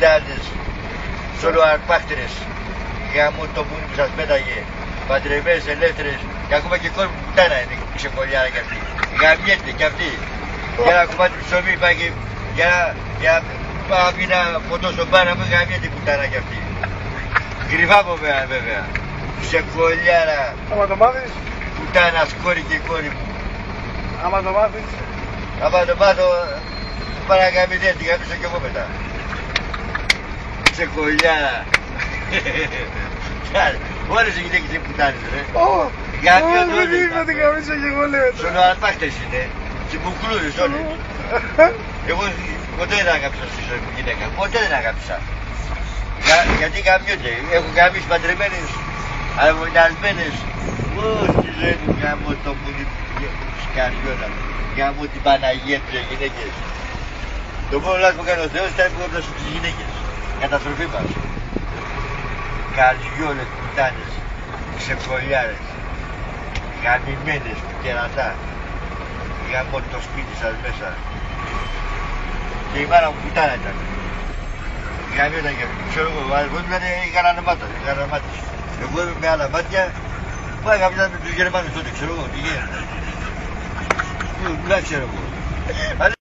πουτάνες, σολοαρπάχτρες, γάμο το πούνι που σας πέταγε, παντρεμένες, ελεύθερες, και ακόμα και κόσμο πουτάνα είναι ξεκολλιάρα κι αυτή. Γαμιέται κι αυτή. Για να κουμπάτε ψωμί πάει και για να πάει να ποτό στον πάνω μου, γαμιέται η πουτάνα κι αυτή. Κρυφά από μένα βέβαια. Ξεκολλιάρα. Άμα το μάθεις. Πουτάνα κόρη και κόρη μου. Άμα το μάθεις. Άμα το μάθω, παραγαμιδέ, την γαμίσω κι εγώ μετά. Ξεκολλιάρα. Όλες οι γυναίκες είναι πουτάνες, ρε. Γαμιώνται όλες. Δεν είπα την γαμίσω κι εγώ, λέω. Σολοαρπάχτες είναι. Τσιμπουκλούδες όλοι. Εγώ ποτέ δεν αγάπησα στη ζωή μου γυναίκα. Ποτέ δεν αγάπησα. Γιατί γαμιούνται. Έχουν γαμίσει παντρεμένες, αρμονιασμένες. Στη ζωή μου γαμώ το πουλί σκαριώνα. Γαμώ την Παναγία τους γυναίκες. Το μόνο λάθος που κάνει ο Θεός ήταν που έπλασε τις γυναίκες. Καταστροφή μας. Καρδιόλες, πουτάνες, ξεκολλιάρες, γαμημένες, κερατά. Γαμώ το σπίτι σας μέσα. Και η μάνα μου πουτάνα ήταν. Γαμιόταν και ξέρω εγώ, ο αδελφός μου ήταν γαραναμάτης. Εγώ είμαι με άλλα μάτια, πάει γαμιόταν με τους Γερμανούς τότε, ξέρω εγώ, τι γίνεται. Πού, ξέρω εγώ.